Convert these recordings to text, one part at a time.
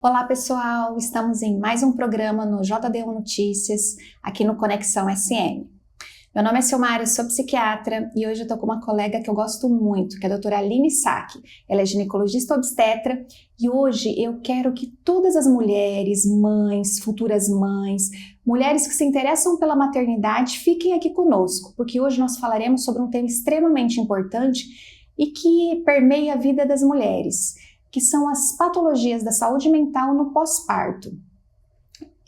Olá pessoal, estamos em mais um programa no JD1 Notícias, aqui no Conexão SM. Meu nome é Silmara, eu sou psiquiatra e hoje eu tô com uma colega que eu gosto muito, que é a doutora Aline Sack. Ela é ginecologista obstetra e hoje eu quero que todas as mulheres, mães, futuras mães, mulheres que se interessam pela maternidade fiquem aqui conosco, porque hoje nós falaremos sobre um tema extremamente importante e que permeia a vida das mulheres, que são as patologias da saúde mental no pós-parto.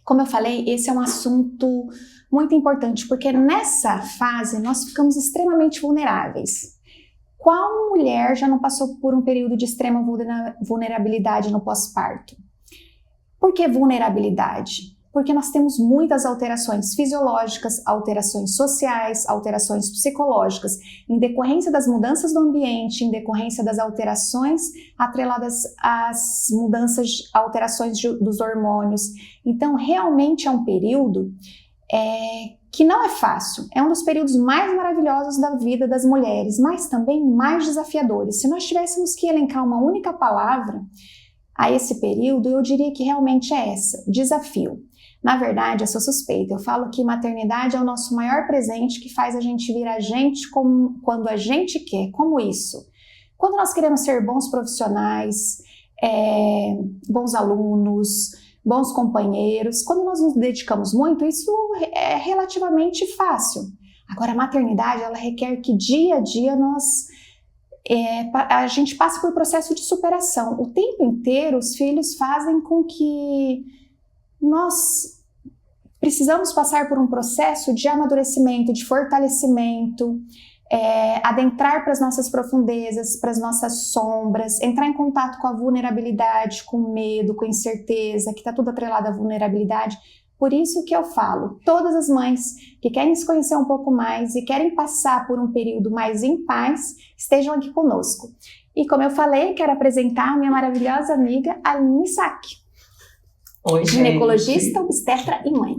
Como eu falei, esse é um assunto muito importante, porque nessa fase nós ficamos extremamente vulneráveis. Qual mulher já não passou por um período de extrema vulnerabilidade no pós-parto? Por que vulnerabilidade? Porque nós temos muitas alterações fisiológicas, alterações sociais, alterações psicológicas, em decorrência das mudanças do ambiente, em decorrência das alterações atreladas às mudanças, alterações dos hormônios. Então, realmente é um período que não é fácil. É um dos períodos mais maravilhosos da vida das mulheres, mas também mais desafiadores. Se nós tivéssemos que elencar uma única palavra a esse período, eu diria que realmente é essa: desafio. Na verdade, eu sou suspeita. Eu falo que maternidade é o nosso maior presente que faz a gente vir a gente quando a gente quer. Como isso? Quando nós queremos ser bons profissionais, bons alunos, bons companheiros, quando nós nos dedicamos muito, isso é relativamente fácil. Agora, a maternidade, ela requer que dia a dia a gente passe por processo de superação. O tempo inteiro, os filhos fazem com que nós precisamos passar por um processo de amadurecimento, de fortalecimento, adentrar para as nossas profundezas, para as nossas sombras, entrar em contato com a vulnerabilidade, com o medo, com a incerteza, que está tudo atrelado à vulnerabilidade. Por isso que eu falo, todas as mães que querem se conhecer um pouco mais e querem passar por um período mais em paz, estejam aqui conosco. E como eu falei, quero apresentar a minha maravilhosa amiga Aline Sack. Oi, ginecologista, gente. obstetra e mãe.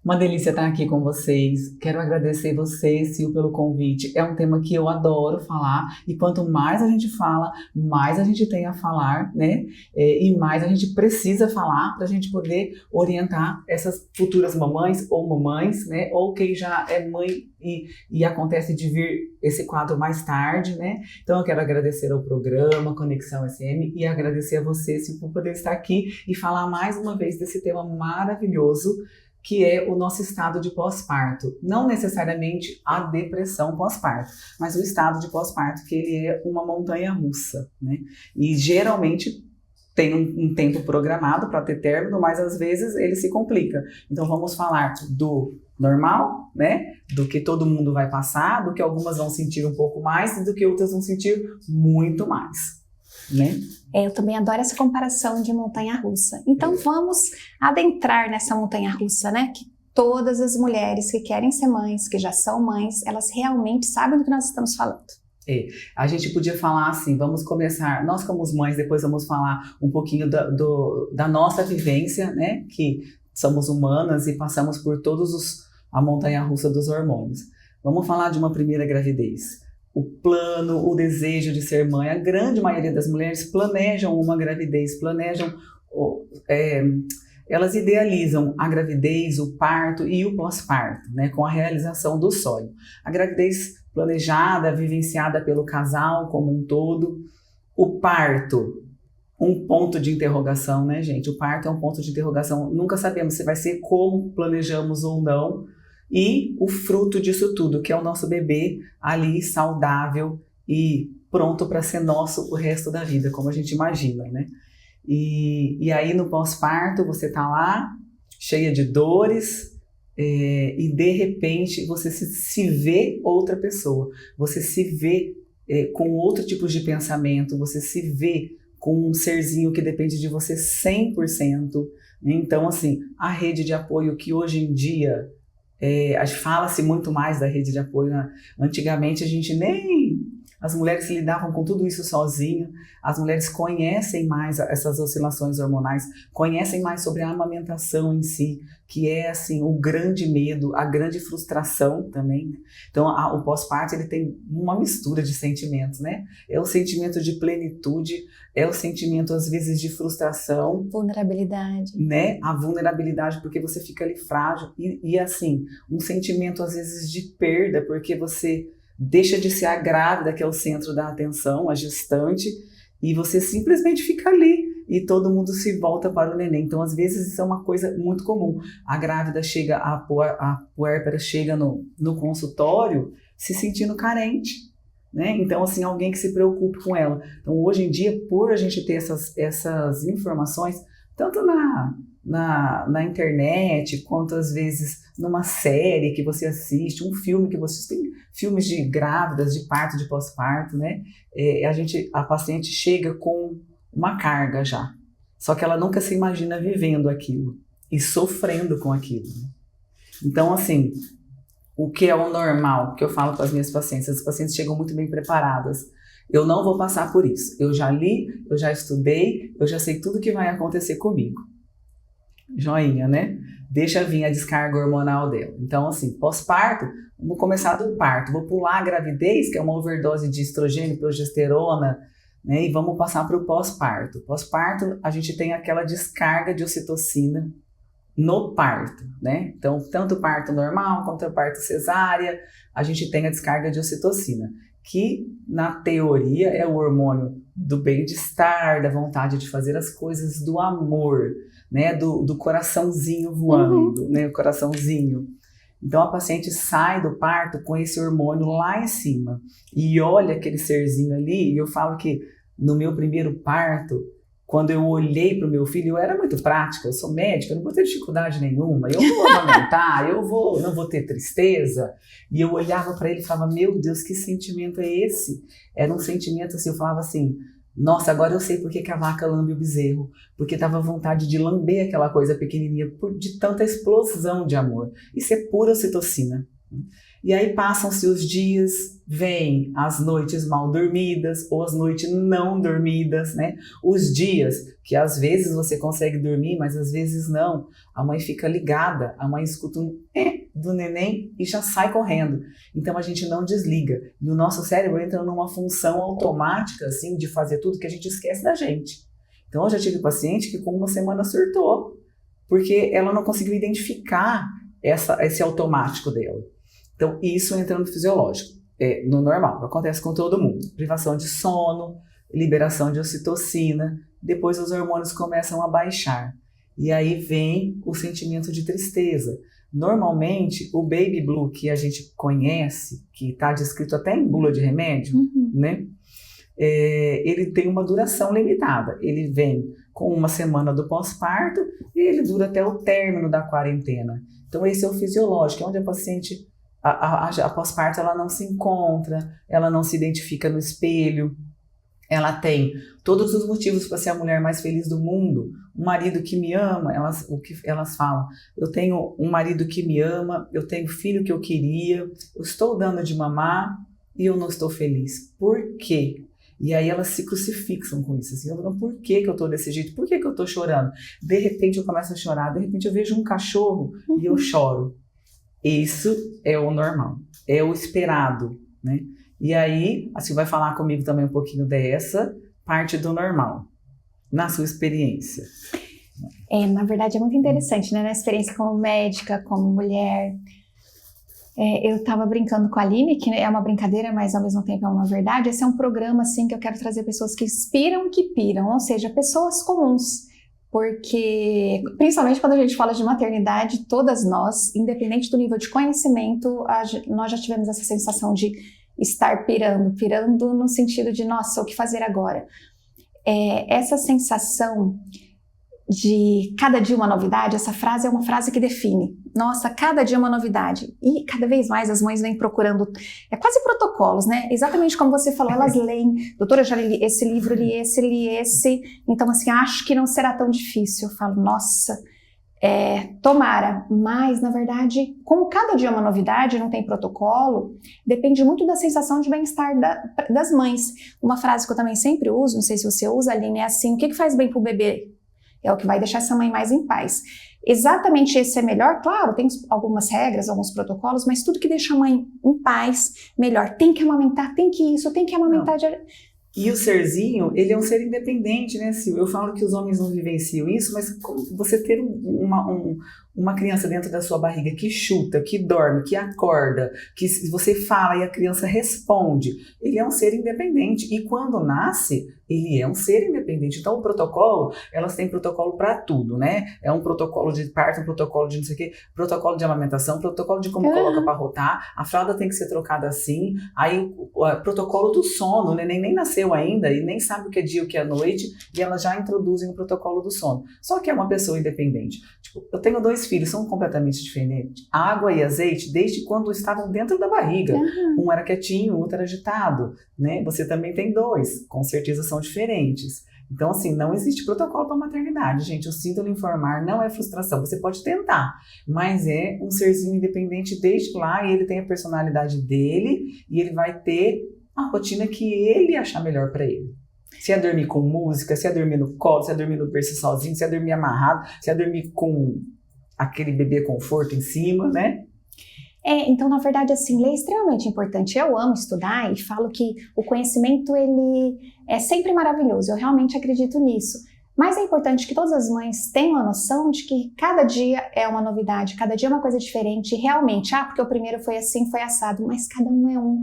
Uma delícia estar aqui com vocês. Quero agradecer você, Sil, pelo convite. É um tema que eu adoro falar e quanto mais a gente fala, mais a gente tem a falar, né? E mais a gente precisa falar para a gente poder orientar essas futuras mamães, né? Ou quem já é mãe e acontece de vir esse quadro mais tarde, né? Então eu quero agradecer ao programa Conexão SM e agradecer a você, Sil, por poder estar aqui e falar mais uma vez desse tema maravilhoso, que é o nosso estado de pós-parto. Não necessariamente a depressão pós-parto, mas o estado de pós-parto, que ele é uma montanha-russa, né? E geralmente tem um tempo programado para ter término, mas às vezes ele se complica. Então vamos falar do normal, né? Do que todo mundo vai passar, do que algumas vão sentir um pouco mais e do que outras vão sentir muito mais, né? Eu também adoro essa comparação de montanha-russa. Então vamos adentrar nessa montanha-russa, né? Que todas as mulheres que querem ser mães, que já são mães, elas realmente sabem do que nós estamos falando. A gente podia falar assim, vamos começar, nós como mães, depois vamos falar um pouquinho da nossa vivência, né? Que somos humanas e passamos por a montanha-russa dos hormônios. Vamos falar de uma primeira gravidez. O plano, o desejo de ser mãe. A grande maioria das mulheres planejam uma gravidez, elas idealizam a gravidez, o parto e o pós-parto, né, com a realização do sonho. A gravidez planejada, vivenciada pelo casal como um todo. O parto, um ponto de interrogação, né, gente? O parto é um ponto de interrogação. Nunca sabemos se vai ser como planejamos ou não. E o fruto disso tudo, que é o nosso bebê ali saudável e pronto para ser nosso o resto da vida, como a gente imagina, né? E aí no pós-parto você tá lá, cheia de dores, e de repente você se vê outra pessoa, você se vê com outro tipo de pensamento, você se vê com um serzinho que depende de você 100%. Então, assim, a rede de apoio que hoje em dia fala-se muito mais da rede de apoio, né? Antigamente a gente nem As mulheres lidavam com tudo isso sozinhas, as mulheres conhecem mais essas oscilações hormonais, conhecem mais sobre a amamentação em si, que é assim o grande medo, a grande frustração também. Então o pós-parto ele tem uma mistura de sentimentos, né? É o sentimento de plenitude, é o sentimento às vezes de frustração, vulnerabilidade, né? A vulnerabilidade porque você fica ali frágil e assim um sentimento às vezes de perda porque você deixa de ser a grávida que é o centro da atenção, a gestante, e você simplesmente fica ali e todo mundo se volta para o neném. Então, às vezes, isso é uma coisa muito comum. A grávida chega, a puérpera chega no consultório se sentindo carente, né? Então, assim, alguém que se preocupe com ela. Então, hoje em dia, por a gente ter essas informações, tanto na internet, quanto às vezes numa série que você assiste, um filme que você tem, filmes de grávidas, de parto, de pós-parto, né? A paciente chega com uma carga já, só que ela nunca se imagina vivendo aquilo e sofrendo com aquilo, né? Então, assim, o que é o normal, que eu falo para as minhas pacientes, as pacientes chegam muito bem preparadas. Eu não vou passar por isso. Eu já li, eu já estudei, eu já sei tudo que vai acontecer comigo. Joinha, né? Deixa vir a descarga hormonal dela. Então, assim, pós-parto, vou começar do parto, vou pular a gravidez, que é uma overdose de estrogênio, progesterona, né? E vamos passar para o pós-parto. Pós-parto, a gente tem aquela descarga de ocitocina no parto, né? Então, tanto o parto normal quanto o parto cesárea, a gente tem a descarga de ocitocina, que na teoria é o hormônio do bem-estar, da vontade de fazer as coisas, do amor, né? Do coraçãozinho voando, né? O coraçãozinho. Então a paciente sai do parto com esse hormônio lá em cima e olha aquele serzinho ali, e eu falo que no meu primeiro parto, quando eu olhei para o meu filho, eu era muito prática, eu sou médica, eu não vou ter dificuldade nenhuma, eu vou amamentar, não vou ter tristeza. E eu olhava para ele e falava, meu Deus, que sentimento é esse? Era um sentimento assim, eu falava assim, nossa, agora eu sei por que a vaca lambe o bezerro, porque estava à vontade de lamber aquela coisa pequenininha, de tanta explosão de amor. Isso é pura ocitocina. E aí passam-se os dias, vêm as noites mal dormidas ou as noites não dormidas, né? Os dias que às vezes você consegue dormir, mas às vezes não. A mãe fica ligada, a mãe escuta um do neném e já sai correndo. Então a gente não desliga. E o nosso cérebro entra numa função automática, assim, de fazer tudo que a gente esquece da gente. Então eu já tive paciente que com uma semana surtou, porque ela não conseguiu identificar esse automático dela. Então, isso entra no fisiológico, no normal, acontece com todo mundo. Privação de sono, liberação de ocitocina, depois os hormônios começam a baixar. E aí vem o sentimento de tristeza. Normalmente, o baby blue que a gente conhece, que está descrito até em bula de remédio, né? Ele tem uma duração limitada. Ele vem com uma semana do pós-parto e ele dura até o término da quarentena. Então, esse é o fisiológico, é onde a paciente... A pós-parto ela não se encontra, ela não se identifica no espelho, ela tem todos os motivos para ser a mulher mais feliz do mundo, um marido que me ama, o que elas falam, eu tenho um marido que me ama, eu tenho o filho que eu queria, eu estou dando de mamar e eu não estou feliz. Por quê? E aí elas se crucifixam com isso, assim, por que eu estou desse jeito? Por que eu estou chorando? De repente eu começo a chorar, de repente eu vejo um cachorro e eu choro. Isso é o normal, é o esperado, né? E aí, assim, vai falar comigo também um pouquinho dessa parte do normal, na sua experiência. Na verdade é muito interessante, né? Na experiência como médica, como mulher. Eu estava brincando com a Aline, que é uma brincadeira, mas ao mesmo tempo é uma verdade. Esse é um programa, assim, que eu quero trazer pessoas que inspiram, que piram, ou seja, pessoas comuns. Porque, principalmente quando a gente fala de maternidade, todas nós, independente do nível de conhecimento, nós já tivemos essa sensação de estar pirando no sentido de, nossa, o que fazer agora? Essa sensação de cada dia uma novidade, essa frase é uma frase que define, nossa, cada dia uma novidade. E cada vez mais as mães vêm procurando, é quase protocolos, né? Exatamente como você falou, elas leem, doutora, eu já li esse livro, li esse, então assim, acho que não será tão difícil. Eu falo, nossa, Tomara, mas na verdade, como cada dia é uma novidade, não tem protocolo, depende muito da sensação de bem-estar das mães. Uma frase que eu também sempre uso, não sei se você usa, Aline, é assim: o que faz bem para o bebê? É o que vai deixar essa mãe mais em paz. Exatamente esse é melhor, claro, tem algumas regras, alguns protocolos, mas tudo que deixa a mãe em paz, melhor. Tem que amamentar, tem que isso, tem que amamentar. E o serzinho, ele é um ser independente, né, Sil? Eu falo que os homens não vivenciam isso, mas você ter uma criança dentro da sua barriga que chuta, que dorme, que acorda, que você fala e a criança responde, ele é um ser independente. E quando nasce, ele é um ser independente. Então, o protocolo, elas têm protocolo para tudo, né? É um protocolo de parto, um protocolo de não sei o quê, protocolo de amamentação, protocolo de como coloca para rotar, a fralda tem que ser trocada assim, aí o protocolo do sono, né? Nem nasceu ainda e nem sabe o que é dia e o que é noite, e elas já introduzem o protocolo do sono. Só que é uma pessoa independente. Tipo, eu tenho 2 filhos, são completamente diferentes. Água e azeite, desde quando estavam dentro da barriga. Um era quietinho, o outro era agitado, né? Você também tem 2, com certeza são diferentes. Então, assim, não existe protocolo para maternidade, gente. Eu sinto lhe informar, não é frustração. Você pode tentar, mas é um serzinho independente desde lá, e ele tem a personalidade dele, e ele vai ter a rotina que ele achar melhor para ele. Se é dormir com música, se é dormir no colo, se é dormir no berço sozinho, se é dormir amarrado, se é dormir com aquele bebê conforto em cima, né? Então, na verdade, assim, ler é extremamente importante. Eu amo estudar e falo que o conhecimento, ele é sempre maravilhoso. Eu realmente acredito nisso. Mas é importante que todas as mães tenham a noção de que cada dia é uma novidade, cada dia é uma coisa diferente. E realmente, porque o primeiro foi assim, foi assado, mas cada um é um.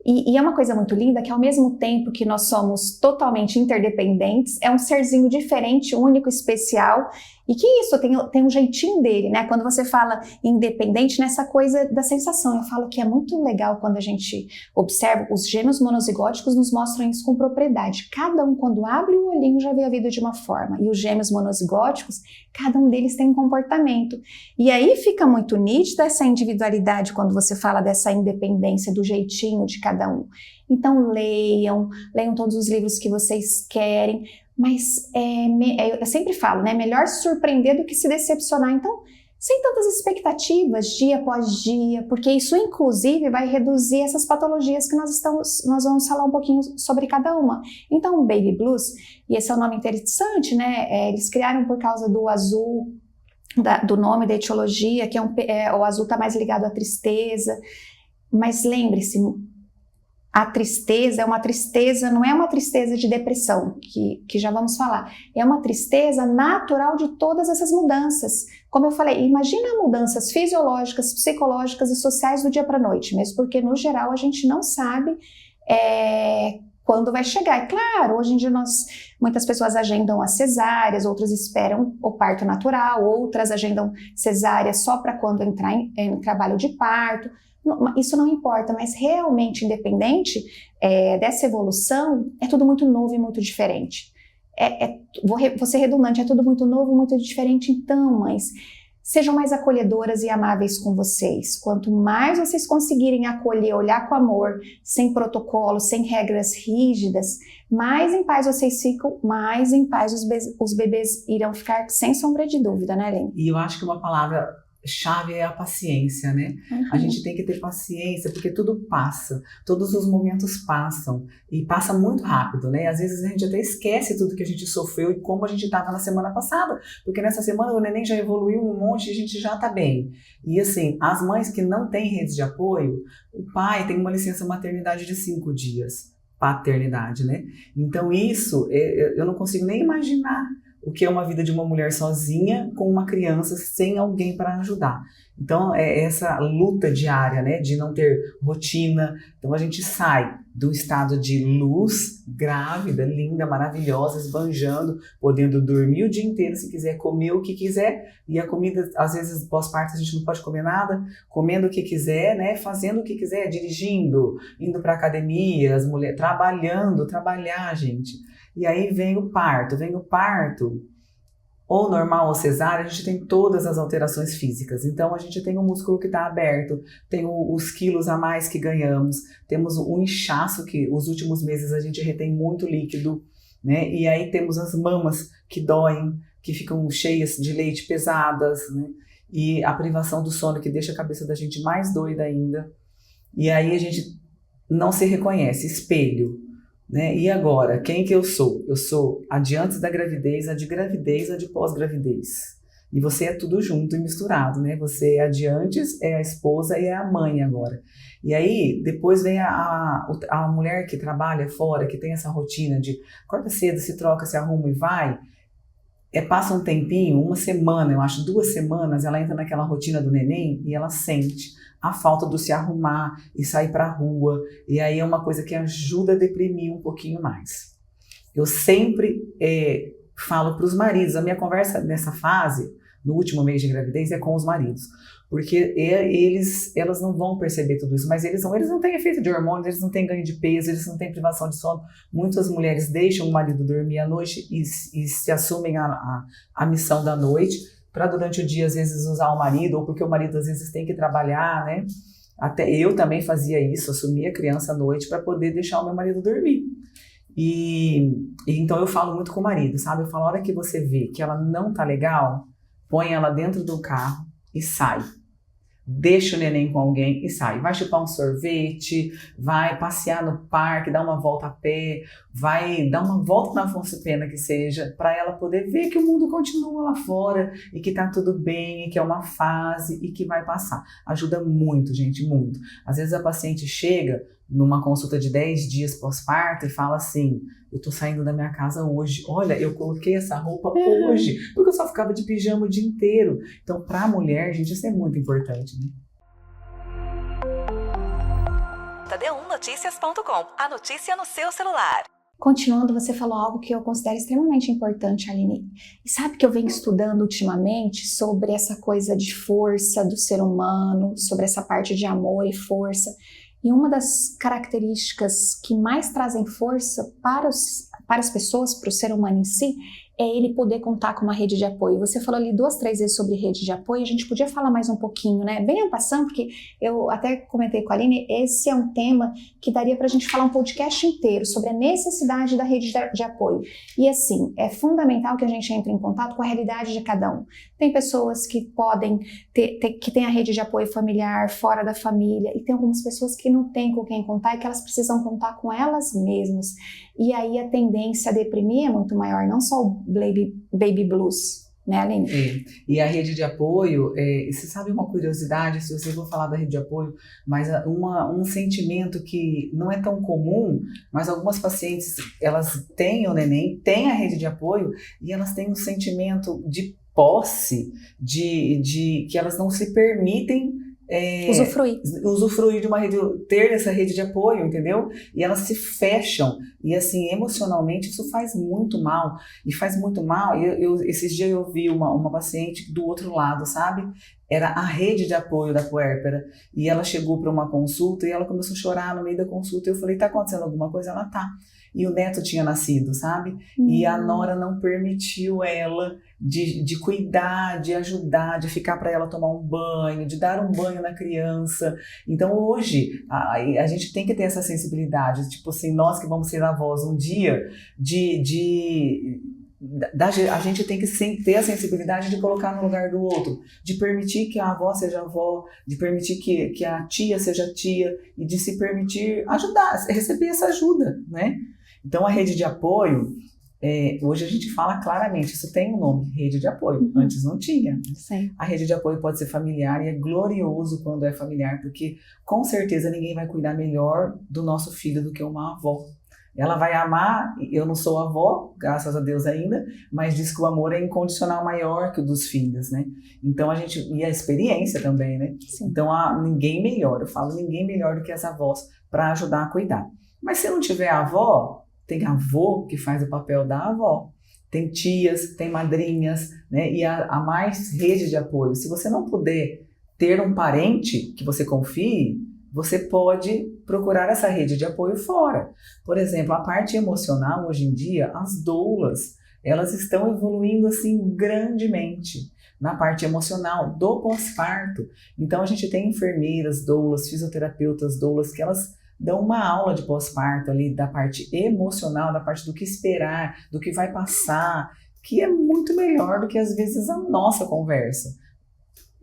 E é uma coisa muito linda que, ao mesmo tempo que nós somos totalmente interdependentes, é um serzinho diferente, único, especial, e que isso tem um jeitinho dele, né? Quando você fala independente, nessa coisa da sensação, eu falo que é muito legal quando a gente observa, os gêmeos monozigóticos nos mostram isso com propriedade. Cada um, quando abre o olhinho, já vê a vida de uma forma, e os gêmeos monozigóticos, cada um deles tem um comportamento. E aí fica muito nítido essa individualidade quando você fala dessa independência, do jeitinho de cada um. Então leiam todos os livros que vocês querem, mas eu sempre falo, né, melhor se surpreender do que se decepcionar. Então, sem tantas expectativas, dia após dia, porque isso inclusive vai reduzir essas patologias que nós vamos falar um pouquinho sobre cada uma. Então, o Baby Blues, e esse é um nome interessante, né, eles criaram por causa do azul, do nome, da etiologia, que o azul está mais ligado à tristeza, mas lembre-se, a tristeza é uma tristeza, não é uma tristeza de depressão, que já vamos falar, é uma tristeza natural de todas essas mudanças. Como eu falei, imagina mudanças fisiológicas, psicológicas e sociais do dia para a noite, mesmo porque no geral a gente não sabe quando vai chegar. E claro, hoje em dia muitas pessoas agendam as cesáreas, outras esperam o parto natural, outras agendam cesárea só para quando entrar em trabalho de parto. Isso não importa, mas realmente independente dessa evolução, é tudo muito novo e muito diferente. Vou ser redundante, é tudo muito novo, muito diferente. Então, mães, sejam mais acolhedoras e amáveis com vocês. Quanto mais vocês conseguirem acolher, olhar com amor, sem protocolo, sem regras rígidas, mais em paz vocês ficam, mais em paz os bebês irão ficar, sem sombra de dúvida, né, Lene? E eu acho que uma palavra chave é a paciência, né? Uhum. A gente tem que ter paciência, porque tudo passa, todos os momentos passam, e passa muito rápido, né? Às vezes a gente até esquece tudo que a gente sofreu e como a gente estava na semana passada, porque nessa semana o neném já evoluiu um monte e a gente já tá bem. E assim, as mães que não têm rede de apoio, o pai tem uma licença maternidade de 5 dias, paternidade, né? Então isso, eu não consigo nem imaginar o que é uma vida de uma mulher sozinha com uma criança sem alguém para ajudar. Então, é essa luta diária, né, de não ter rotina. Então, a gente sai do estado de luz, grávida, linda, maravilhosa, esbanjando, podendo dormir o dia inteiro se quiser, comer o que quiser. E a comida, às vezes, pós-parto, a gente não pode comer nada, comendo o que quiser, né, fazendo o que quiser, dirigindo, indo para academia, as mulheres trabalhar, gente. E aí vem o parto, ou normal ou cesárea, a gente tem todas as alterações físicas. Então, a gente tem o músculo que está aberto, tem os quilos a mais que ganhamos, temos o inchaço, que os últimos meses a gente retém muito líquido, né? E aí temos as mamas que doem, que ficam cheias de leite, pesadas, né? E a privação do sono que deixa a cabeça da gente mais doida ainda. E aí a gente não se reconhece, espelho, né? E agora, quem que eu sou? Eu sou a de antes da gravidez, a de gravidez, a de pós-gravidez. E você é tudo junto e misturado, né? Você é a de antes, é a esposa e é a mãe agora. E aí, depois vem a mulher que trabalha fora, que tem essa rotina de acorda cedo, se troca, se arruma e vai. Passa um tempinho, uma semana, eu acho 2 semanas, ela entra naquela rotina do neném e ela sente a falta do se arrumar e sair pra rua. E aí é uma coisa que ajuda a deprimir um pouquinho mais. Eu sempre falo para os maridos, a minha conversa nessa fase, no último mês de gravidez, é com os maridos. Porque elas não vão perceber tudo isso, mas eles não têm efeito de hormônios, eles não têm ganho de peso, eles não têm privação de sono. Muitas mulheres deixam o marido dormir à noite e se assumem a missão da noite, para durante o dia, às vezes, usar o marido, ou porque o marido, às vezes, tem que trabalhar, né? Até eu também fazia isso, assumia a criança à noite para poder deixar o meu marido dormir. Então eu falo muito com o marido, sabe? Eu falo, a hora que você vê que ela não tá legal, põe ela dentro do carro e sai. Deixa o neném com alguém e sai. Vai chupar um sorvete, vai passear no parque, dar uma volta a pé, vai dar uma volta na Afonso Pena que seja, para ela poder ver que o mundo continua lá fora e que tá tudo bem, e que é uma fase e que vai passar. Ajuda muito, gente, muito. Às vezes a paciente chega numa consulta de 10 dias pós-parto e fala assim, eu tô saindo da minha casa hoje, olha, eu coloquei essa roupa hoje, porque eu só ficava de pijama o dia inteiro. Então, pra mulher, gente, isso é muito importante, né? Td1noticias.com, a notícia no seu celular. Continuando, você falou algo que eu considero extremamente importante, Aline. E sabe que eu venho estudando ultimamente sobre essa coisa de força do ser humano, sobre essa parte de amor e força. E uma das características que mais trazem força para as pessoas, para o ser humano em si, é ele poder contar com uma rede de apoio. Você falou ali 2, 3 vezes sobre rede de apoio, a gente podia falar mais um pouquinho, né? Bem passando, porque eu até comentei com a Aline, esse é um tema que daria para a gente falar um podcast inteiro sobre a necessidade da rede de apoio. E assim, é fundamental que a gente entre em contato com a realidade de cada um. Tem pessoas que podem que têm a rede de apoio familiar fora da família, e tem algumas pessoas que não têm com quem contar e que elas precisam contar com elas mesmas. E aí a tendência a deprimir é muito maior, não só o baby blues, né, Aline? E a rede de apoio, você sabe uma curiosidade, se eu vou falar da rede de apoio, mas um sentimento que não é tão comum, mas algumas pacientes, elas têm o neném, têm a rede de apoio, e elas têm um sentimento de posse, de que elas não se permitem usufruir de uma rede, ter essa rede de apoio, entendeu? E elas se fecham, e assim, emocionalmente isso faz muito mal, e faz muito mal. Esses dias eu vi uma paciente do outro lado, sabe? Era a rede de apoio da puérpera, e ela chegou para uma consulta e ela começou a chorar no meio da consulta, eu falei, tá acontecendo alguma coisa? Ela tá. E o neto tinha nascido, sabe? E a nora não permitiu ela de cuidar, de ajudar, de ficar para ela tomar um banho, de dar um banho na criança. Então hoje a gente tem que ter essa sensibilidade, tipo assim, nós que vamos ser avós um dia, a gente tem que ter a sensibilidade de colocar no lugar do outro, de permitir que a avó seja avó, de permitir que a tia seja tia, e de se permitir ajudar, receber essa ajuda, né? Então a rede de apoio, hoje a gente fala claramente, isso tem um nome, rede de apoio, antes não tinha. Sim. A rede de apoio pode ser familiar, e é glorioso quando é familiar, porque com certeza ninguém vai cuidar melhor do nosso filho do que uma avó. Ela vai amar, eu não sou avó, graças a Deus ainda, mas diz que o amor é incondicional maior que o dos filhos, né? Então e a experiência também, né? Sim. Então ninguém melhor, eu falo ninguém melhor do que as avós para ajudar a cuidar. Mas se não tiver avó, tem avô que faz o papel da avó, tem tias, tem madrinhas, né? E há mais rede de apoio. Se você não puder ter um parente que você confie, você pode procurar essa rede de apoio fora. Por exemplo, a parte emocional, hoje em dia, as doulas, elas estão evoluindo assim grandemente na parte emocional do pós-parto. Então a gente tem enfermeiras, doulas, fisioterapeutas, doulas, que elas dão uma aula de pós-parto ali da parte emocional, da parte do que esperar, do que vai passar. que é muito melhor do que às vezes a nossa conversa.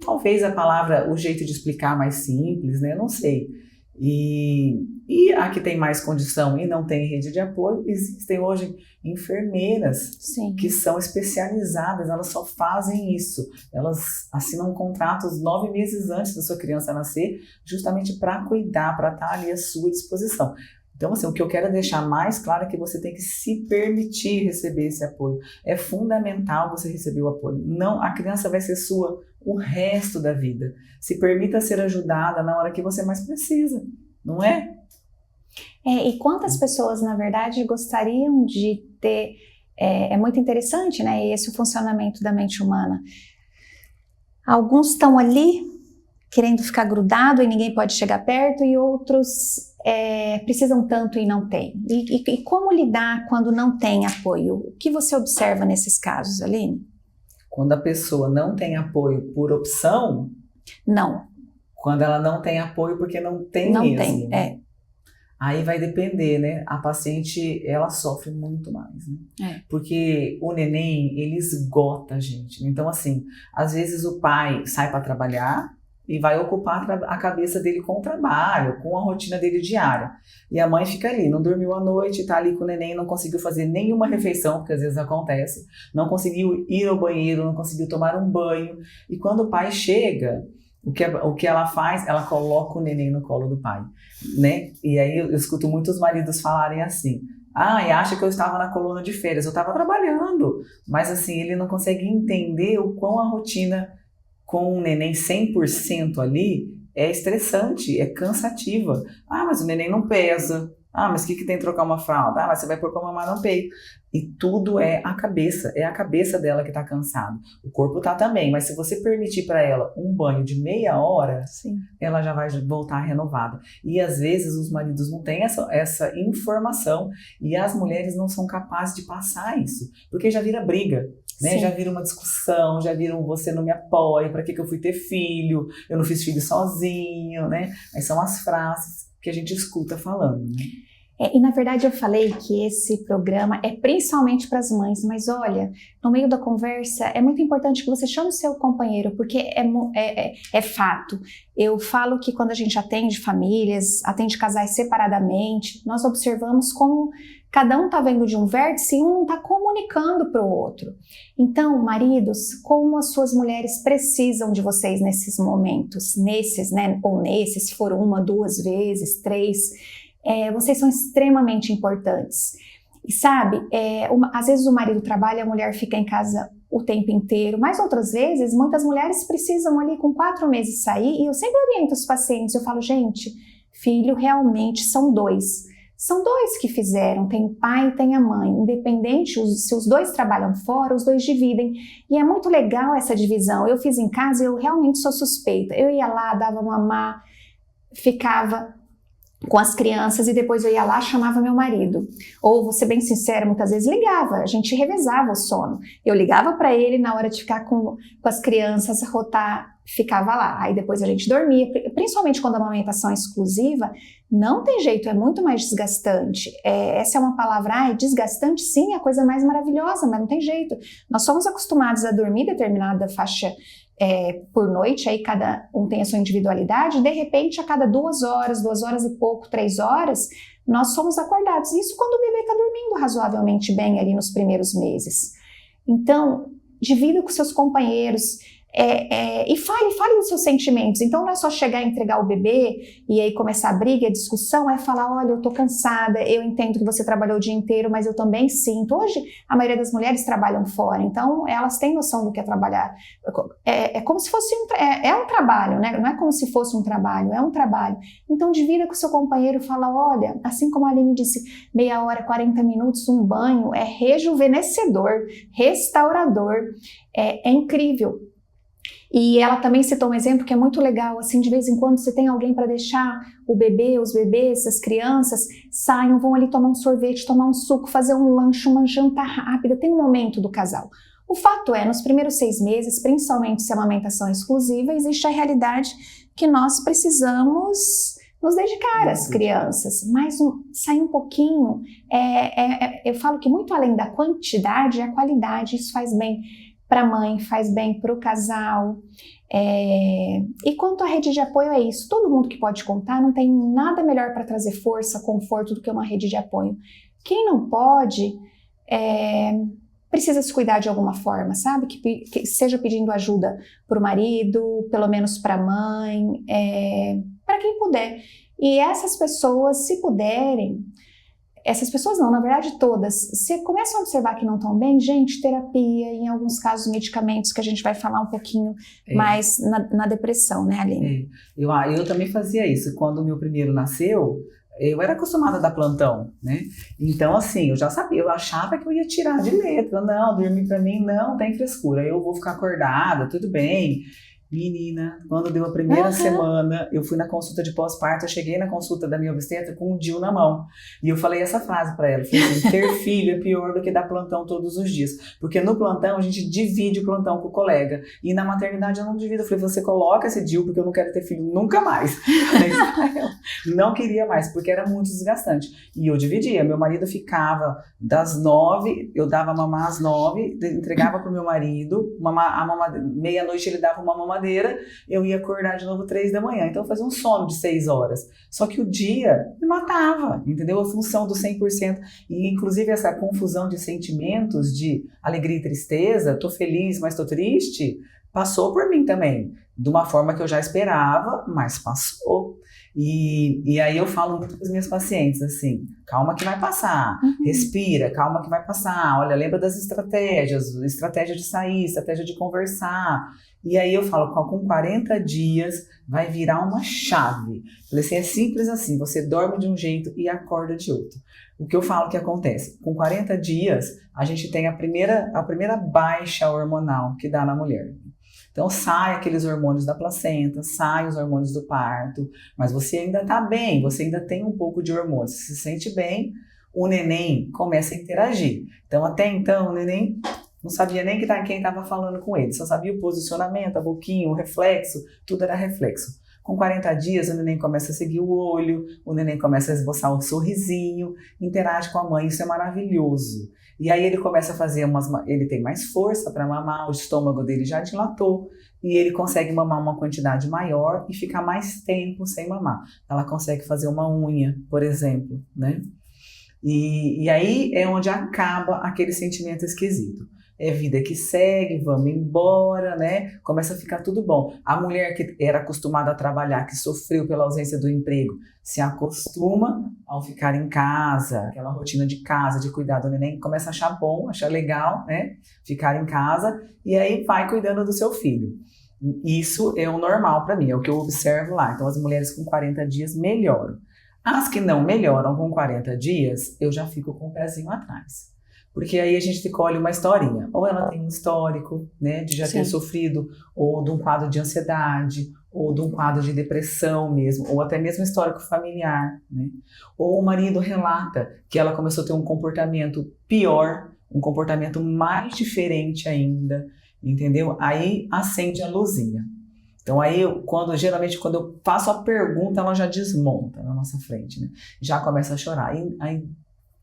Talvez a palavra, o jeito de explicar mais simples, né? Eu não sei. E a que tem mais condição e não tem rede de apoio, existem hoje enfermeiras Sim. que são especializadas, elas só fazem isso. Elas assinam contratos 9 meses antes da sua criança nascer, justamente para cuidar, para estar ali à sua disposição. Então, assim, o que eu quero deixar mais claro é que você tem que se permitir receber esse apoio. É fundamental você receber o apoio. Não, a criança vai ser sua o resto da vida. Se permita ser ajudada na hora que você mais precisa, não é? E quantas pessoas, na verdade, gostariam de ter... É muito interessante, né? Esse é o funcionamento da mente humana. Alguns estão ali querendo ficar grudado e ninguém pode chegar perto, e outros precisam tanto e não tem. E como lidar quando não tem apoio? O que você observa nesses casos, Aline? Quando a pessoa não tem apoio por opção... Não. Quando ela não tem apoio porque não tem não mesmo. Tem, Aí vai depender, né? A paciente, ela sofre muito mais, né? Porque o neném, ele esgota a gente. Então, assim, às vezes o pai sai para trabalhar e vai ocupar a cabeça dele com o trabalho, com a rotina dele diária. E a mãe fica ali, não dormiu à noite, tá ali com o neném, não conseguiu fazer nenhuma refeição, porque às vezes acontece, não conseguiu ir ao banheiro, não conseguiu tomar um banho. E quando o pai chega, o que ela faz? Ela coloca o neném no colo do pai, né? E aí eu escuto muitos maridos falarem assim: e acha que eu estava na coluna de férias, eu estava trabalhando. Mas assim, ele não consegue entender o quão a rotina com o neném 100% ali é estressante, é cansativa. Mas o neném não pesa. Mas o que tem trocar uma fralda? Mas você vai pôr pra mamar no peito. E tudo é a cabeça dela que tá cansada. O corpo tá também, mas se você permitir para ela um banho de meia hora, Sim. ela já vai voltar renovada. E às vezes os maridos não têm essa informação e as mulheres não são capazes de passar isso, porque já vira briga. Né? Já vira uma discussão, já vira você não me apoia, para que eu fui ter filho, eu não fiz filho sozinho, né? Aí são as frases que a gente escuta falando, né? E na verdade eu falei que esse programa é principalmente para as mães, mas olha, no meio da conversa é muito importante que você chame o seu companheiro, porque é fato. Eu falo que quando a gente atende famílias, atende casais separadamente, nós observamos como cada um está vendo de um vértice e um não está comunicando para o outro. Então, maridos, como as suas mulheres precisam de vocês nesses momentos, né? Ou nesses, se for 1, 2 vezes, 3, vocês são extremamente importantes. E sabe, às vezes o marido trabalha, a mulher fica em casa o tempo inteiro, mas outras vezes, muitas mulheres precisam ali com 4 meses sair, e eu sempre oriento os pacientes, eu falo, gente, filho realmente são 2. São 2 que fizeram, tem o pai e tem a mãe, independente, se os 2 trabalham fora, os 2 dividem, e é muito legal essa divisão. Eu fiz em casa e eu realmente sou suspeita, eu ia lá, dava mamar, ficava com as crianças e depois eu ia lá, chamava meu marido, ou vou ser bem sincera, muitas vezes ligava, a gente revezava o sono, eu ligava para ele na hora de ficar com as crianças, rotar, ficava lá, aí depois a gente dormia, principalmente quando a amamentação é exclusiva, não tem jeito, é muito mais desgastante. Essa é uma palavra, desgastante, sim, é a coisa mais maravilhosa, mas não tem jeito. Nós somos acostumados a dormir determinada faixa por noite, aí cada um tem a sua individualidade, de repente a cada 2 horas, 2 horas e pouco, 3 horas, nós somos acordados. Isso quando o bebê está dormindo razoavelmente bem ali nos primeiros meses. Então, divida com seus companheiros, e fale dos seus sentimentos. Então não é só chegar e entregar o bebê e aí começar a briga, a discussão, é falar, olha, eu tô cansada, eu entendo que você trabalhou o dia inteiro, mas eu também sinto. Hoje a maioria das mulheres trabalham fora, então elas têm noção do que é trabalhar. É como se fosse um trabalho, né? Não é como se fosse um trabalho, é um trabalho. Então divida com o seu companheiro e fala, olha, assim como a Aline disse, meia hora, 40 minutos, um banho é rejuvenescedor, restaurador, é incrível. E ela também citou um exemplo que é muito legal, assim, de vez em quando você tem alguém para deixar o bebê, os bebês, as crianças, saiam, vão ali tomar um sorvete, tomar um suco, fazer um lanche, uma janta rápida, tem um momento do casal. O fato é, nos primeiros 6 meses, principalmente se a amamentação é exclusiva, existe a realidade que nós precisamos nos dedicar às crianças, mas sair um pouquinho, eu falo que muito além da quantidade, é a qualidade, isso faz bem para a mãe, faz bem para o casal. E quanto à rede de apoio é isso, todo mundo que pode contar, não tem nada melhor para trazer força, conforto do que uma rede de apoio. Quem não pode, precisa se cuidar de alguma forma, sabe? Que seja pedindo ajuda para o marido, pelo menos para a mãe, para quem puder. E essas pessoas, se puderem, essas pessoas não, na verdade todas, se começam a observar que não estão bem, gente, terapia, em alguns casos medicamentos, que a gente vai falar um pouquinho mais na depressão, né, Aline? Eu também fazia isso. Quando o meu primeiro nasceu, eu era acostumada a dar plantão, né? Então, assim, eu já sabia, eu achava que eu ia tirar de letra. Não, dormir pra mim não tem frescura, eu vou ficar acordada, tudo bem. Menina, quando deu a primeira semana, eu fui na consulta de pós-parto, eu cheguei na consulta da minha obstetra com um DIU na mão. E eu falei essa frase pra ela, falei assim, ter filho é pior do que dar plantão todos os dias. Porque no plantão a gente divide o plantão com o colega. E na maternidade eu não divido. Eu falei, você coloca esse DIU porque eu não quero ter filho nunca mais. Eu não queria mais, porque era muito desgastante. E eu dividia, meu marido ficava das 9, eu dava mamar às 9, entregava pro meu marido, meia-noite ele dava uma mamadeira, eu ia acordar de novo 3 da manhã, então eu fazia um sono de 6 horas, só que o dia me matava, entendeu? A função do 100%, e inclusive essa confusão de sentimentos, de alegria e tristeza, tô feliz, mas tô triste, passou por mim também, de uma forma que eu já esperava, mas passou. E aí eu falo muito para as minhas pacientes, assim, calma que vai passar, respira, calma que vai passar, olha, lembra das estratégias, estratégia de sair, estratégia de conversar. E aí eu falo, com 40 dias vai virar uma chave. Falei assim, é simples assim, você dorme de um jeito e acorda de outro. O que eu falo que acontece? Com 40 dias, a gente tem a primeira baixa hormonal que dá na mulher. Então sai aqueles hormônios da placenta, sai os hormônios do parto, mas você ainda está bem, você ainda tem um pouco de hormônios, você se sente bem, o neném começa a interagir. Então até então o neném não sabia nem quem estava falando com ele, só sabia o posicionamento, a boquinha, o reflexo, tudo era reflexo. Com 40 dias o neném começa a seguir o olho, o neném começa a esboçar um sorrisinho, interage com a mãe, isso é maravilhoso. E aí ele começa a fazer ele tem mais força para mamar, o estômago dele já dilatou e ele consegue mamar uma quantidade maior e ficar mais tempo sem mamar. Ela consegue fazer uma unha, por exemplo, né? E aí é onde acaba aquele sentimento esquisito. É vida que segue, vamos embora, né? Começa a ficar tudo bom. A mulher que era acostumada a trabalhar, que sofreu pela ausência do emprego, se acostuma ao ficar em casa, aquela rotina de casa, de cuidar do neném, começa a achar bom, achar legal, né? Ficar em casa e aí vai cuidando do seu filho. Isso é o normal para mim, é o que eu observo lá. Então as mulheres com 40 dias melhoram. As que não melhoram com 40 dias, eu já fico com o pezinho atrás. Porque aí a gente colhe uma historinha. Ou ela tem um histórico, né, de já ter sofrido, ou de um quadro de ansiedade, ou de um quadro de depressão mesmo, ou até mesmo histórico familiar, né? Ou o marido relata que ela começou a ter um comportamento pior, um comportamento mais diferente ainda, entendeu? Aí acende a luzinha. Então aí, geralmente quando eu faço a pergunta, ela já desmonta na nossa frente, né? Já começa a chorar. Aí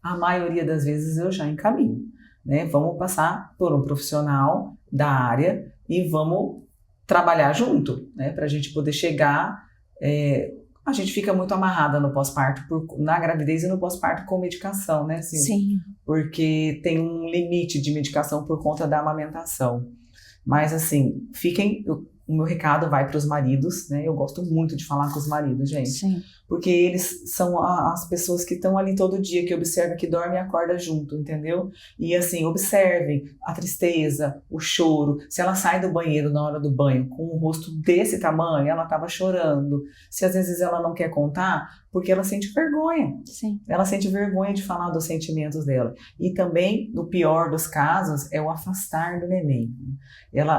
a maioria das vezes eu já encaminho, né? Vamos passar por um profissional da área e vamos trabalhar junto, né? Para a gente poder chegar. A gente fica muito amarrada no pós-parto, na gravidez e no pós-parto com medicação, né, Sil? Sim. Porque tem um limite de medicação por conta da amamentação. Mas assim, o meu recado vai para os maridos, né? Eu gosto muito de falar com os maridos, gente. Sim. Porque eles são as pessoas que estão ali todo dia, que observam, que dorme e acorda junto, entendeu? E assim, observem a tristeza, o choro. Se ela sai do banheiro na hora do banho com um rosto desse tamanho, ela estava chorando. Se às vezes ela não quer contar, porque ela sente vergonha. Sim. Ela sente vergonha de falar dos sentimentos dela. E também, no pior dos casos, é o afastar do neném.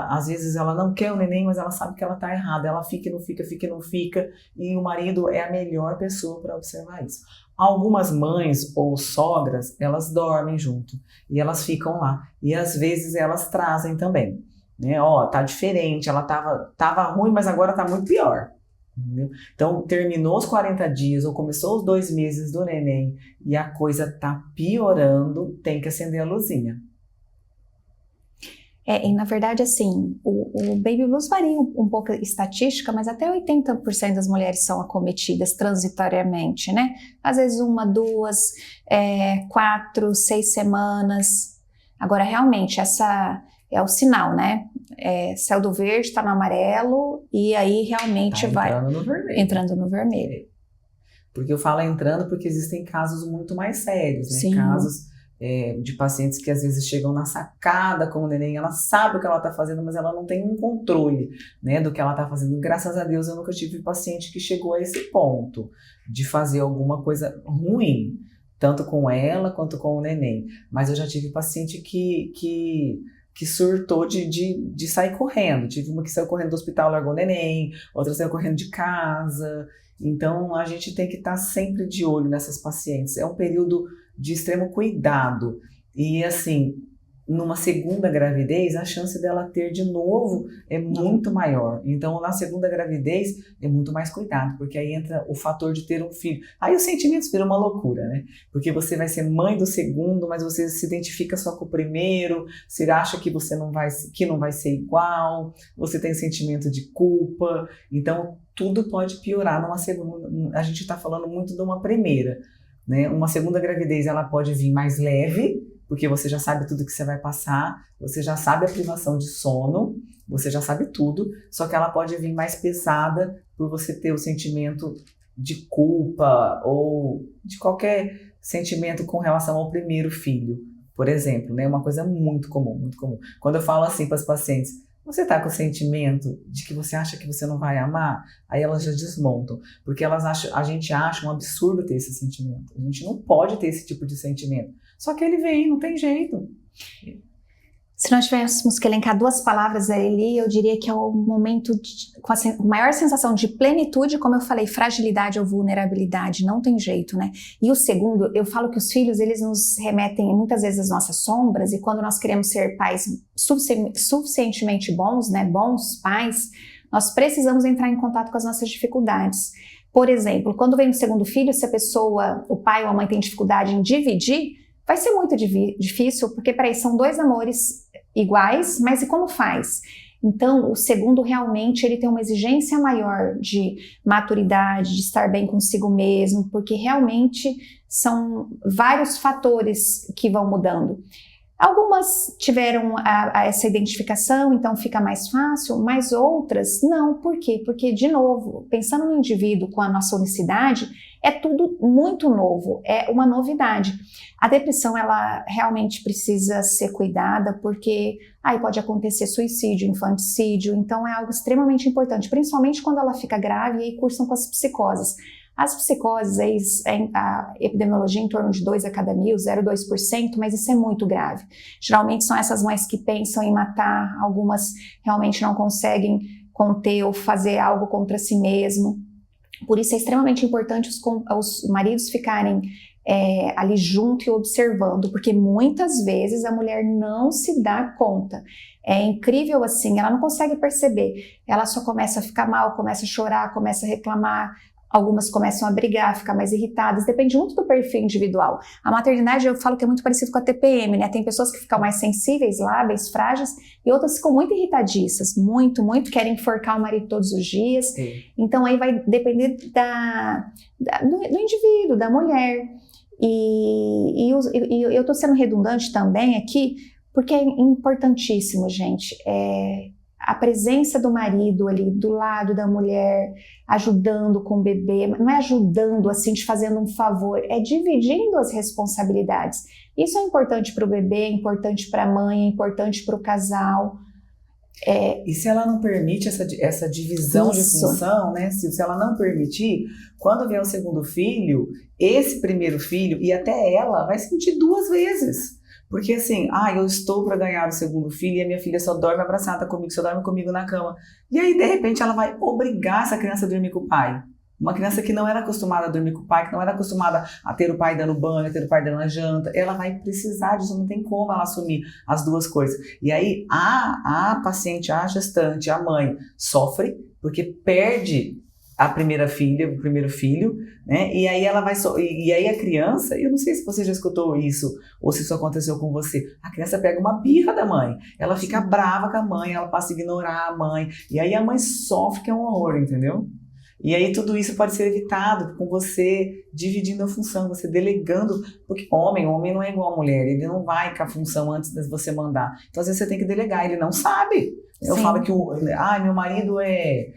Às vezes ela não quer o neném, mas ela sabe que ela está errada. Ela fica e não fica, fica e não fica. E o marido é a melhor pessoa para observar isso. Algumas mães ou sogras, elas dormem junto. E elas ficam lá. E às vezes elas trazem também. Né? Ó, tá diferente, ela tava ruim, mas agora tá muito pior. Entendeu? Então, terminou os 40 dias ou começou os 2 meses do neném e a coisa tá piorando, tem que acender a luzinha. E na verdade, assim, o Baby Blues varia um pouco a estatística, mas até 80% das mulheres são acometidas transitoriamente, né? Às vezes 1, 2, 4, 6 semanas. Agora, realmente, essa é o sinal, né? Saiu do verde, tá no amarelo, e aí realmente vai entrando no vermelho. Porque eu falo entrando porque existem casos muito mais sérios, né? Sim. Casos de pacientes que às vezes chegam na sacada com o neném, ela sabe o que ela está fazendo, mas ela não tem um controle, né, do que ela está fazendo. Graças a Deus eu nunca tive paciente que chegou a esse ponto de fazer alguma coisa ruim, tanto com ela quanto com o neném. Mas eu já tive paciente que surtou de sair correndo. Tive uma que saiu correndo do hospital, largou o neném, outra saiu correndo de casa. Então a gente tem que estar sempre de olho nessas pacientes. É um período de extremo cuidado. E assim, numa segunda gravidez, a chance dela ter de novo é muito maior. Então, na segunda gravidez, é muito mais cuidado, porque aí entra o fator de ter um filho. Aí os sentimentos viram uma loucura, né? Porque você vai ser mãe do segundo, mas você se identifica só com o primeiro, você acha que você não vai ser igual, você tem sentimento de culpa. Então, tudo pode piorar numa segunda. A gente está falando muito de uma primeira, né? Uma segunda gravidez, ela pode vir mais leve, porque você já sabe tudo que você vai passar, você já sabe a privação de sono, você já sabe tudo, só que ela pode vir mais pesada por você ter o sentimento de culpa ou de qualquer sentimento com relação ao primeiro filho, por exemplo, né? Uma coisa muito comum, muito comum. Quando eu falo assim para as pacientes, você está com o sentimento de que você acha que você não vai amar? Aí elas já desmontam, porque a gente acha um absurdo ter esse sentimento. A gente não pode ter esse tipo de sentimento. Só que ele vem, não tem jeito. Se nós tivéssemos que elencar 2 palavras ali, eu diria que é o momento com a maior sensação de plenitude, como eu falei, fragilidade ou vulnerabilidade, não tem jeito, né? E o segundo, eu falo que os filhos, eles nos remetem muitas vezes às nossas sombras, e quando nós queremos ser pais suficientemente bons, né, bons pais, nós precisamos entrar em contato com as nossas dificuldades. Por exemplo, quando vem o segundo filho, se a pessoa, o pai ou a mãe tem dificuldade em dividir, vai ser muito difícil, porque peraí, são 2 amores iguais, mas e como faz? Então, o segundo realmente ele tem uma exigência maior de maturidade, de estar bem consigo mesmo, porque realmente são vários fatores que vão mudando. Algumas tiveram essa identificação, então fica mais fácil, mas outras não. Por quê? Porque, de novo, pensando no indivíduo com a nossa unicidade, é tudo muito novo, é uma novidade. A depressão, ela realmente precisa ser cuidada, porque aí pode acontecer suicídio, infanticídio, então é algo extremamente importante, principalmente quando ela fica grave e aí cursam com as psicoses. As psicoses, a epidemiologia em torno de 2 a cada 1.000, 0,2%, mas isso é muito grave. Geralmente são essas mães que pensam em matar, algumas realmente não conseguem conter ou fazer algo contra si mesmo. Por isso é extremamente importante os maridos ficarem ali junto e observando, porque muitas vezes a mulher não se dá conta. É incrível assim, ela não consegue perceber. Ela só começa a ficar mal, começa a chorar, começa a reclamar. Algumas começam a brigar, ficar mais irritadas, depende muito do perfil individual. A maternidade, eu falo que é muito parecido com a TPM, né? Tem pessoas que ficam mais sensíveis, lábeis, frágeis, e outras ficam muito irritadiças, muito, querem enforcar o marido todos os dias. Sim. Então aí vai depender do indivíduo, da mulher. E eu tô sendo redundante também aqui, porque é importantíssimo, gente, a presença do marido ali do lado da mulher, ajudando com o bebê, não é ajudando assim, te fazendo um favor, é dividindo as responsabilidades. Isso é importante para o bebê, é importante para a mãe, é importante para o casal. E se ela não permite essa divisão de função, né? Se ela não permitir, quando vier o segundo filho, esse primeiro filho e até ela vai sentir 2 vezes. Porque assim, eu estou para ganhar o segundo filho e a minha filha só dorme abraçada comigo, só dorme comigo na cama. E aí, de repente, ela vai obrigar essa criança a dormir com o pai. Uma criança que não era acostumada a dormir com o pai, que não era acostumada a ter o pai dando banho, a ter o pai dando a janta, ela vai precisar disso, não tem como ela assumir as 2 coisas. E aí, a paciente, a gestante, a mãe, sofre porque perde a primeira filha, o primeiro filho, né? E aí ela vai e aí a criança, eu não sei se você já escutou isso ou se isso aconteceu com você. A criança pega uma birra da mãe, ela fica brava com a mãe, ela passa a ignorar a mãe, e aí a mãe sofre, que é um horror, entendeu? E aí tudo isso pode ser evitado com você dividindo a função, você delegando, porque homem não é igual a mulher, ele não vai com a função antes de você mandar. Então às vezes você tem que delegar, ele não sabe. Eu falo que meu marido é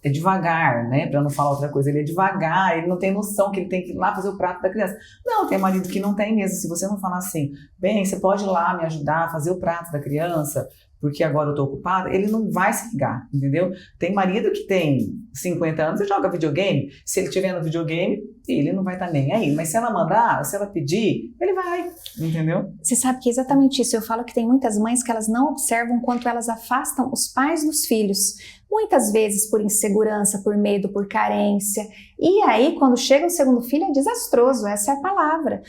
devagar, né? Pra não falar outra coisa, ele é devagar, ele não tem noção que ele tem que ir lá fazer o prato da criança. Não, tem marido que não tem mesmo. Se você não falar assim, bem, você pode ir lá me ajudar a fazer o prato da criança, porque agora eu tô ocupada, ele não vai se ligar, entendeu? Tem marido que tem 50 anos e joga videogame. Se ele estiver no videogame, ele não vai estar nem aí. Mas se ela mandar, se ela pedir, ele vai, entendeu? Você sabe que é exatamente isso. Eu falo que tem muitas mães que elas não observam quanto elas afastam os pais dos filhos. Muitas vezes por insegurança, por medo, por carência. E aí, quando chega o segundo filho, é desastroso, essa é a palavra.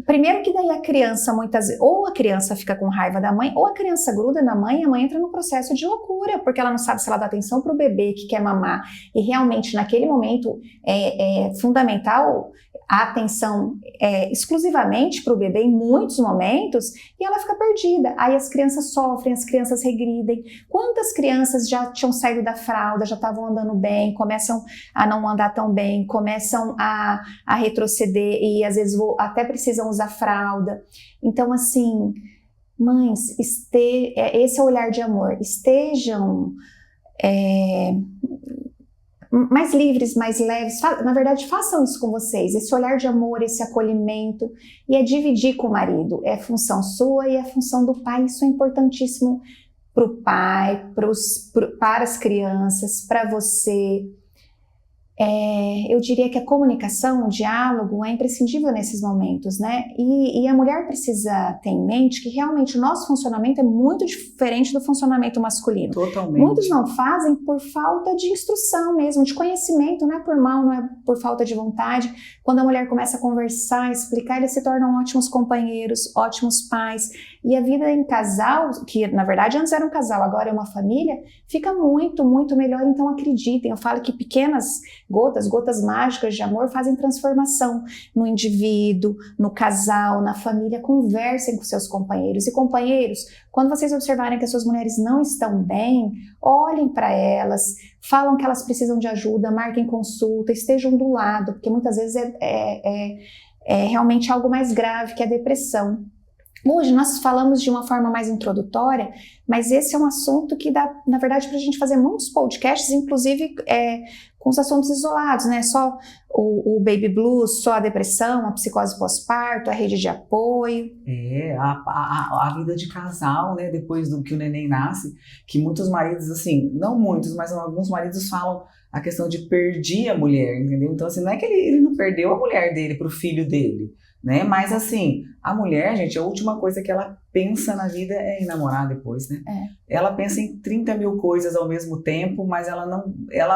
Primeiro que daí a criança, muitas vezes, ou a criança fica com raiva da mãe, ou a criança gruda na mãe e a mãe entra no processo de loucura, porque ela não sabe se ela dá atenção para o bebê que quer mamar. E realmente, naquele momento, é fundamental a atenção exclusivamente para o bebê em muitos momentos, e ela fica perdida. Aí as crianças sofrem, as crianças regridem. Quantas crianças já tinham saído da fralda, já estavam andando bem, começam a não andar tão bem, começam a retroceder e às vezes até precisam usar fralda. Então, assim, mães, esse é o olhar de amor. Estejam mais livres, mais leves, na verdade façam isso com vocês, esse olhar de amor, esse acolhimento, e é dividir com o marido, é função sua e é função do pai, isso é importantíssimo para o pai, para as crianças, para você. Eu diria que a comunicação, o diálogo é imprescindível nesses momentos, né? E a mulher precisa ter em mente que realmente o nosso funcionamento é muito diferente do funcionamento masculino. Totalmente. Muitos não fazem por falta de instrução mesmo, de conhecimento, não é por mal, não é por falta de vontade. Quando a mulher começa a conversar, explicar, eles se tornam ótimos companheiros, ótimos pais. E a vida em casal, que na verdade antes era um casal, agora é uma família, fica muito, muito melhor. Então acreditem, eu falo que pequenas gotas mágicas de amor fazem transformação no indivíduo, no casal, na família. Conversem com seus companheiros. E companheiros, quando vocês observarem que as suas mulheres não estão bem, olhem para elas, falam que elas precisam de ajuda, marquem consulta, estejam do lado, porque muitas vezes é realmente algo mais grave, que é a depressão. Hoje nós falamos de uma forma mais introdutória, mas esse é um assunto que dá, na verdade, para a gente fazer muitos podcasts, inclusive com os assuntos isolados, né? Só o baby blues, só a depressão, a psicose pós-parto, a rede de apoio. A vida de casal, né? Depois do que o neném nasce, que muitos maridos, assim, não muitos, mas alguns maridos falam a questão de perder a mulher, entendeu? Então, assim, não é que ele não perdeu a mulher dele pro filho dele, né? Mas assim, a mulher, gente, a última coisa que ela pensa na vida é em namorar depois, né? Ela pensa em 30 mil coisas ao mesmo tempo, mas ela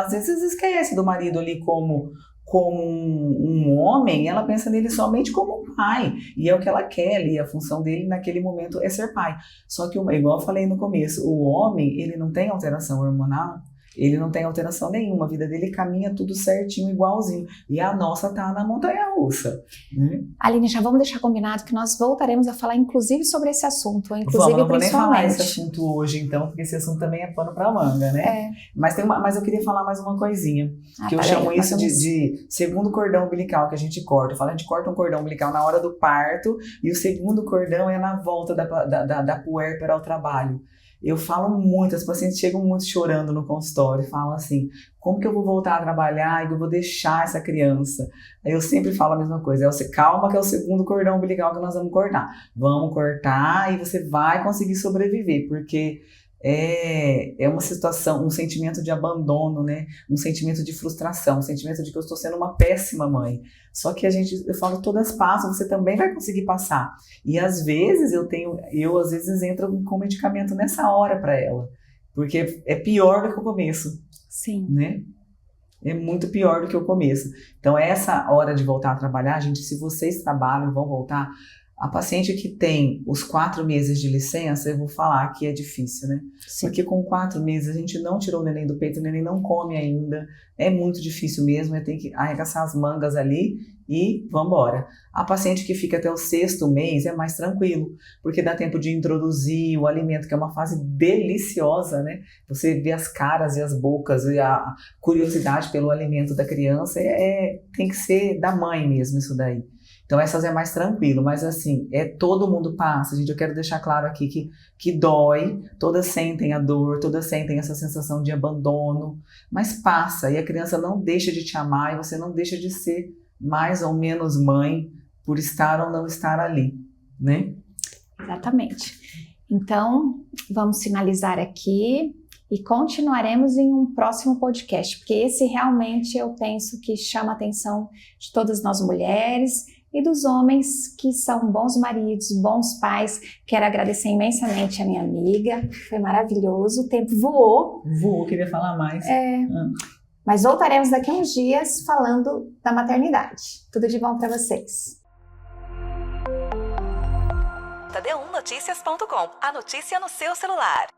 às vezes esquece do marido ali como um homem, ela pensa nele somente como um pai, e é o que ela quer ali, a função dele naquele momento é ser pai. Só que, igual eu falei no começo, o homem, ele não tem alteração hormonal, ele não tem alteração nenhuma, a vida dele caminha tudo certinho, igualzinho. E a nossa tá na montanha-russa. Né? Aline, já vamos deixar combinado que nós voltaremos a falar, inclusive, sobre esse assunto. Inclusive, não vou nem falar esse assunto hoje, então, porque esse assunto também é pano pra manga, né? Mas eu queria falar mais uma coisinha, que eu chamo isso de segundo cordão umbilical que a gente corta. Eu falo, a gente corta um cordão umbilical na hora do parto, e o segundo cordão é na volta da puérpera ao trabalho. Eu falo muito, as pacientes chegam muito chorando no consultório, falam assim, como que eu vou voltar a trabalhar e eu vou deixar essa criança? Aí eu sempre falo a mesma coisa, calma que é o segundo cordão umbilical que nós vamos cortar. Vamos cortar e você vai conseguir sobreviver, porque é uma situação, um sentimento de abandono, né? Um sentimento de frustração, um sentimento de que eu estou sendo uma péssima mãe. Só que eu falo, todas passam, você também vai conseguir passar. E às vezes eu às vezes entro com medicamento nessa hora para ela, porque é pior do que o começo. Sim. Né? É muito pior do que o começo. Então essa hora de voltar a trabalhar, gente, se vocês trabalham, vão voltar, A paciente que tem os 4 meses de licença, eu vou falar que é difícil, né? Sim. Porque com 4 meses a gente não tirou o neném do peito, o neném não come ainda, é muito difícil mesmo, tem que arregaçar as mangas ali e vambora. A paciente que fica até o 6º mês é mais tranquilo, porque dá tempo de introduzir o alimento, que é uma fase deliciosa, né? Você vê as caras e as bocas e a curiosidade pelo alimento da criança, tem que ser da mãe mesmo isso daí. Então essas é mais tranquilo, mas assim, todo mundo passa, gente, eu quero deixar claro aqui que dói, todas sentem a dor, todas sentem essa sensação de abandono, mas passa, e a criança não deixa de te amar, e você não deixa de ser mais ou menos mãe, por estar ou não estar ali, né? Exatamente. Então, vamos finalizar aqui e continuaremos em um próximo podcast, porque esse realmente eu penso que chama a atenção de todas nós mulheres e dos homens que são bons maridos, bons pais. Quero agradecer imensamente a minha amiga, foi maravilhoso, o tempo voou. Voou, queria falar mais. Mas voltaremos daqui a uns dias falando da maternidade. Tudo de bom para vocês. JD1Notícias.com, a notícia no seu celular.